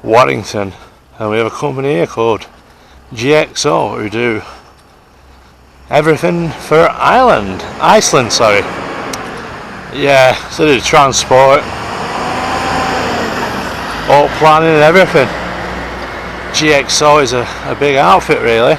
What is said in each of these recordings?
Warrington, and we have a company here called GXO who do everything for Iceland, sorry. Yeah, so they do transport, all planning and everything. GXO is a big outfit really.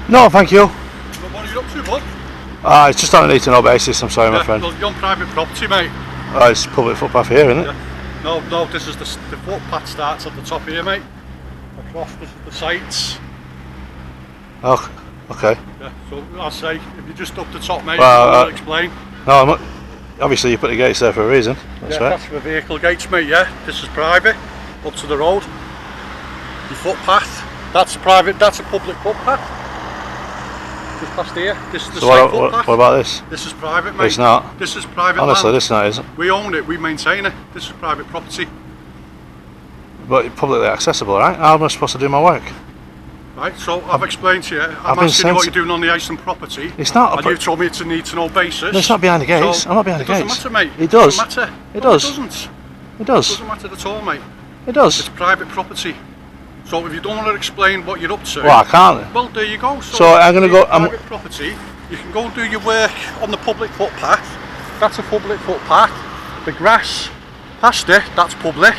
No, thank you. What are you up to, bud? It's just on a need to know basis, I'm sorry, my friend. Well, you're on private property, mate. It's public footpath here, isn't it? Yeah. No, this is the footpath starts at the top here, mate. Across the sites. Oh, okay. Yeah, so I'll say, if you're just up the top, mate, Well, I'll explain. No, obviously you put the gates there for a reason. That's right. That's for vehicle gates, mate, yeah. This is private, up to the road. Your footpath, that's private, that's a public footpath. Just past here, this is the same footpath. What about this? This is private, mate. It's not. This is private Honestly, land. this not, is it? We own it, we maintain it. This is private property. But publicly accessible, right? How am I supposed to do my work? Right, so I've explained to you, I'm asking you what you're doing on the Iceland property. It's not. And you told me it's a need to know basis. No, it's not behind the gates. So I'm not behind the gates. It doesn't matter, mate. It does. It doesn't matter. It No, does. It doesn't. It does. It doesn't matter at all, mate. It does. It's private property. So if you don't want to explain what you're up to, well, I can't. Well, there you go. So I'm going to go. Private property. You can go and do your work on the public footpath. That's a public footpath. The grass past it, that's public.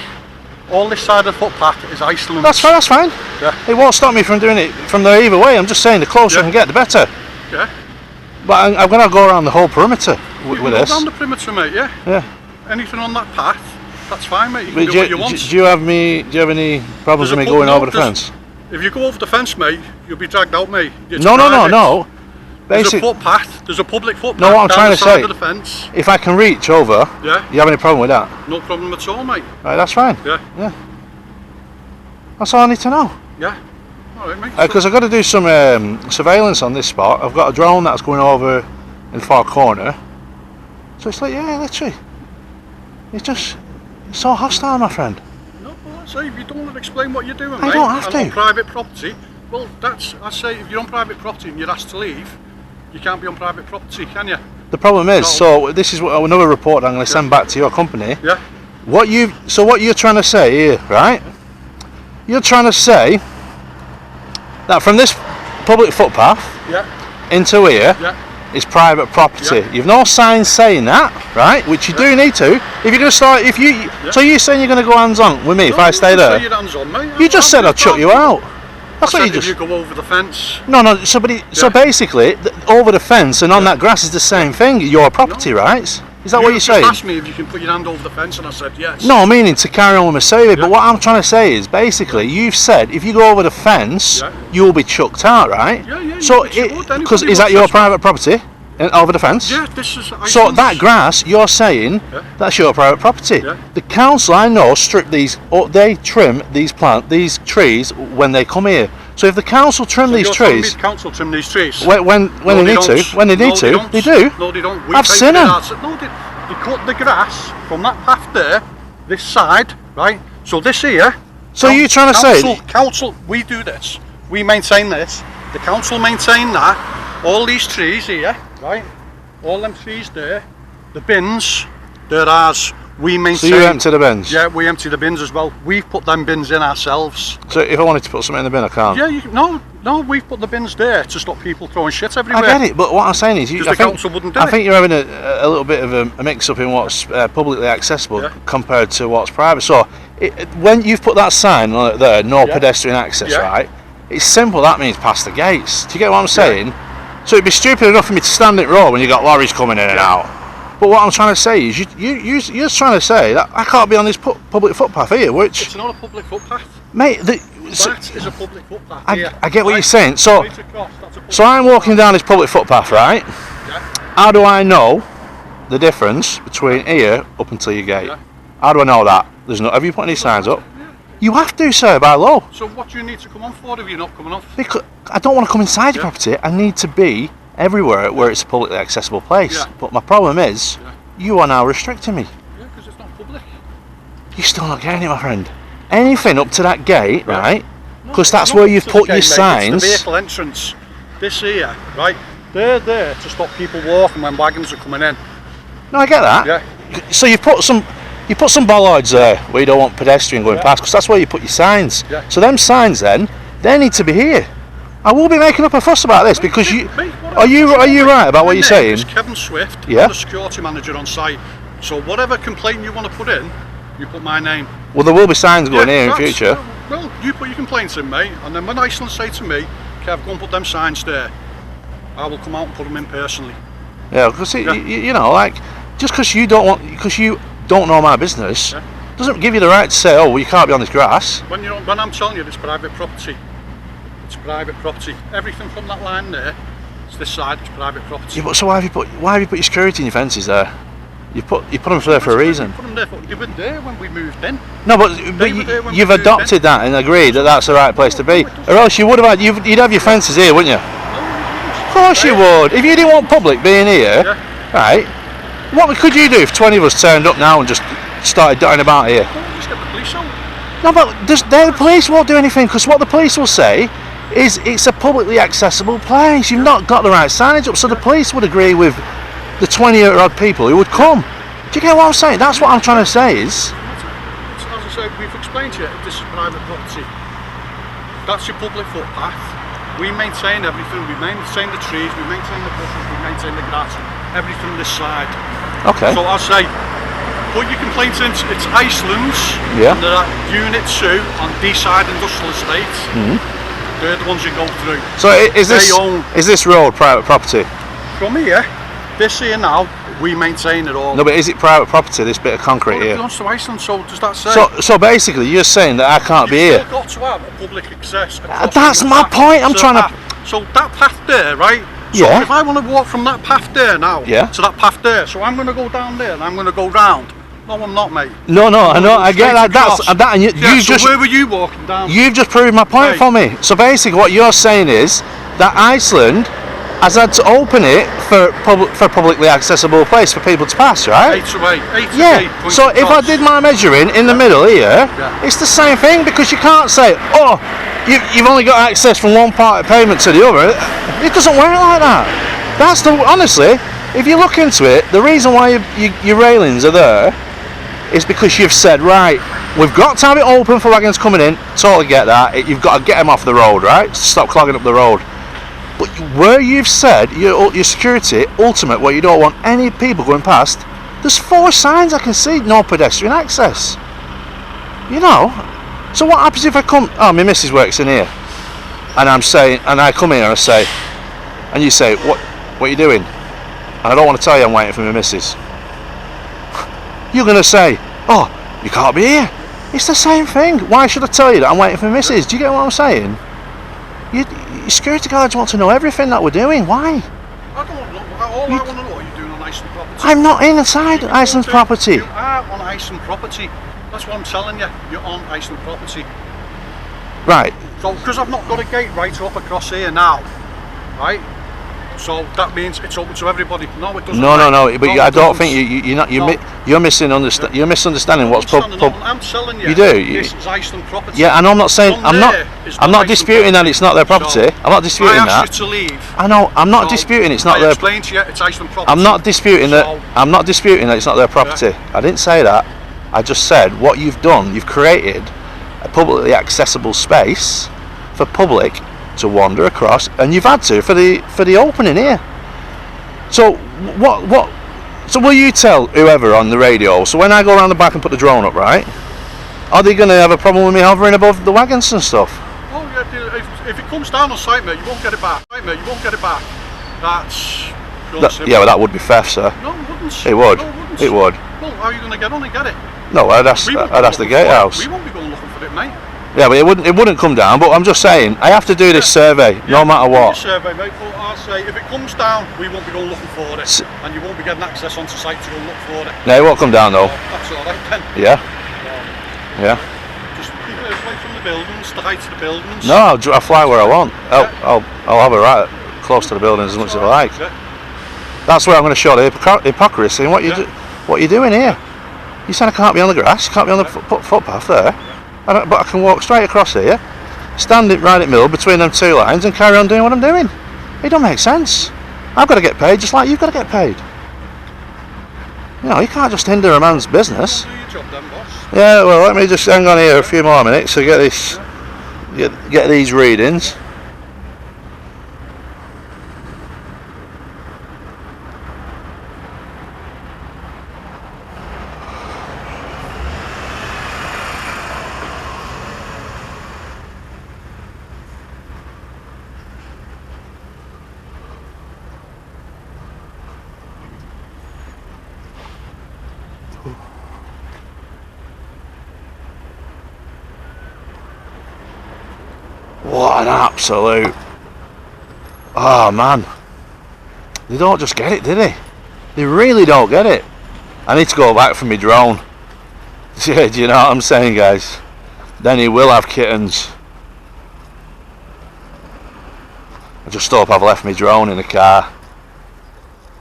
All this side of the footpath is Iceland. That's fine. That's fine. Yeah. It won't stop me from doing it from there either way. I'm just saying the closer I can get, the better. Yeah. But I'm going to go around the whole perimeter with this. Go around the perimeter, mate. Yeah. Yeah. Anything on that path, that's fine, mate. You can do what you want. Do you have any problems with me going over the fence? If you go over the fence, mate, you'll be dragged out, mate. No. There's a footpath. There's a public footpath. No, what I'm trying to say, of the fence. if I can reach over, yeah. You have any problem with that? No problem at all, mate. Right, that's fine. Yeah. Yeah. That's all I need to know. Yeah. All right, mate. Because I've got to do some surveillance on this spot. I've got a drone that's going over in the far corner. So it's like, yeah, literally. It's so hostile, my friend. No, well, I say, if you don't want to explain what you're doing, I don't have to. On private property, well, I say, if you're on private property and you're asked to leave, you can't be on private property, can you? The problem is, so this is another report I'm going to send back to your company. Yeah. What you're trying to say here, right? You're trying to say that from this public footpath into here is private property. You've no signs saying that, right? Which you do need to. If you're going to start, so you're saying you're going to go hands-on with me if I stay there? Hands-on, mate. You just said I'd chuck you out. That's what you just. If you go over the fence. No. So basically, over the fence and on that grass is the same thing. Your property rights. Is that what you're saying? You asked me if you can put your hand over the fence, and I said yes. No, meaning to carry on with my survey. But what I'm trying to say is, basically, you've said if you go over the fence, you'll be chucked out, right? Yeah. So, because is that your private property? Over the fence? Yeah, this is Iceland's. So that grass, you're saying, that's your private property. Yeah. The council, I know, strip these, or they trim these trees when they come here. So if the council trim these trees, the council trim these trees. When they need to, they do. No, they don't. I've seen them. No, they cut the grass from that path there, this side, right? So this here. So you're trying to say? Council, we do this. We maintain this. The council maintain that. All these trees here, right? All them trees there. The bins, they're ours. We maintain. So you empty the bins? Yeah, we empty the bins as well. We've put them bins in ourselves. So if I wanted to put something in the bin, I can't? Yeah, no, we've put the bins there to stop people throwing shit everywhere. I get it, but what I'm saying is, the council wouldn't do it. I think you're having a little bit of a mix-up in what's publicly accessible compared to what's private. So when you've put that sign on it there, no pedestrian access, right? It's simple. That means past the gates. Do you get what I'm saying? So it'd be stupid enough for me to stand in row when you got lorries coming in and out. But what I'm trying to say is, you're trying to say that I can't be on this public footpath here, which... It's not a public footpath. Mate, that is a public footpath. I get what you're saying. So I'm walking down this public footpath, right? Yeah. How do I know the difference between here up until your gate? Yeah. How do I know that? Have you put any signs up? Yeah. You have to, sir, by law. So what do you need to come on for if you're not coming off? Because I don't want to come inside your property. I need to be everywhere where it's a publicly accessible place. Yeah. But my problem is, you are now restricting me. Yeah, because it's not public. You're still not getting it, my friend. Anything up to that gate, right? Because that's where you've put your signs. It's the vehicle entrance. This here, right? They're there to stop people walking when wagons are coming in. No, I get that. Yeah. So you put some bollards there where you don't want pedestrian going past, because that's where you put your signs. Yeah. So them signs then, they need to be here. I will be making up a fuss about this because are you right about what you're saying? It's Kevin Swift, yeah. I'm the security manager on site. So whatever complaint you want to put in, you put my name. Well, there will be signs going here in future. Well, you put your complaints in, mate, and then when Iceland say to me, Kev, go and put them signs there, I will come out and put them in personally. Yeah, because you know, like, just because you don't know my business, doesn't give you the right to say, oh, well, you can't be on this grass. When I'm telling you it's private property, it's private property. Everything from that line there, it's this side, it's private property. Yeah, but so why have you put your security in your fences there? You put them there for a reason. Put them there they were there when we moved in. No, but you've adopted that and agreed that that's the right place to be, or else you would have you'd have your fences here, wouldn't you? Of course you would. If you didn't want public being here, right? What could you do if 20 of us turned up now and just started dotting about here? Just get the police out. No, but the police won't do anything, because what the police will say is it's a publicly accessible place. You've not got the right signage up, so the police would agree with the 20-odd people who would come. Do you get what I'm saying? That's what I'm trying to say is... As I say, we've explained to you, this is private property. That's your public footpath. We maintain everything. We maintain the trees, we maintain the bushes, we maintain the grass, everything this side. Okay. So I'll say, put your complaints in, it's Iceland's, and they're at Unit 2 on D-side Industrial Estate. They're the ones you go through. So is this road private property? From here, this here now, we maintain it all. No, but is it private property, this bit of concrete here? It belongs to Iceland, so does that say? So basically you're saying that I can't be here? You've still got to have a public access. That's my point, I'm trying to... So that path there, right? So if I want to walk from that path there now to that path there, so I'm going to go down there and I'm going to go round. No, I'm not, mate. No, I know, I get that. And you just... where were you walking down? You've just proved my point for me. So basically what you're saying is that Iceland has had to open it for publicly accessible place for people to pass, right? 8 to 8. Yeah. So if I did my measuring in the middle here, it's the same thing, because you can't say, oh, you've only got access from one part of pavement to the other. It doesn't work like that. Honestly, if you look into it, the reason why your railings are there is because you've said, right, we've got to have it open for wagons coming in. Totally get that. You've got to get them off the road, right? Stop clogging up the road. But where you've said your security ultimate, where you don't want any people going past, there's 4 signs I can see, no pedestrian access. You know. So what happens if I come? Oh, my missus works in here, and I come here and I say, and you say, what are you doing? And I don't want to tell you I'm waiting for my missus. You're going to say, oh, you can't be here. It's the same thing. Why should I tell you that I'm waiting for my missus? Do you get what I'm saying? Your security guards want to know everything that we're doing. Why? I don't want to know. All I want to know what you're doing on Iceland property. I'm not inside Iceland's property. You are on Iceland property. That's what I'm telling you. You're on Iceland property. Right. So, because I've not got a gate right up across here now, right? So that means it's open to everybody. No, it doesn't. No. But I don't think you're misunderstanding what's I'm telling you. You do. This is Iceland property. Yeah, and I'm not saying I'm not disputing that it's not their property. I'm not disputing that. I asked you to leave. I know. I'm not disputing it's not their. I explained to you it's Iceland property. I'm not disputing that. I'm not disputing that it's not their property. I didn't say that. I just said what you've done. You've created a publicly accessible space for public to wander across, and you've had to for the opening here. So what? So will you tell whoever on the radio? So when I go around the back and put the drone up, right? Are they going to have a problem with me hovering above the wagons and stuff? Oh yeah, if it comes down on site, mate, you won't get it back. Right, mate, you won't get it back. That's yeah, well, that would be theft, sir. No, it wouldn't. It would. No, it wouldn't. It would. Well, how are you going to get on and get it? No, I'd ask the gatehouse. We won't be going looking for it, mate. Yeah, but it wouldn't come down. But I'm just saying, I have to do this survey, no matter what. Survey, mate. But I'll say, if it comes down, we won't be going looking for it, and you won't be getting access onto site to go look for it. No, it won't come down though. That's all right then. Yeah. Yeah. Just keep it away from the buildings, the height of the buildings. No, I'll fly where I want. I'll have a right close to the buildings as much as I like. Yeah. That's where I'm going to show the hypocrisy in what you're doing here. You said I can't be on the grass, can't be on the footpath there, but I can walk straight across here, stand it right in the middle between them two lines and carry on doing what I'm doing. It don't make sense. I've got to get paid just like you've got to get paid. You know, you can't just hinder a man's business. Do your job then, boss. Yeah, well, let me just hang on here a few more minutes to get these readings. What an absolute... Oh man, they don't just get it, do they? They really don't get it. I need to go back for my drone. Yeah, do you know what I'm saying, guys? Then he will have kittens. I just hope I've left my drone in the car.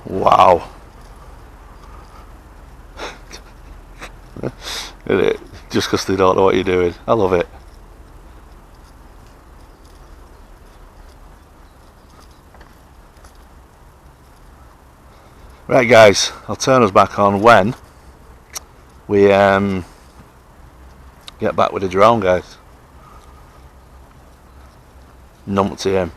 Wow. Isn't it? Just because they don't know what you're doing. I love it. Right guys, I'll turn us back on when we get back with the drone, guys. Numpty him.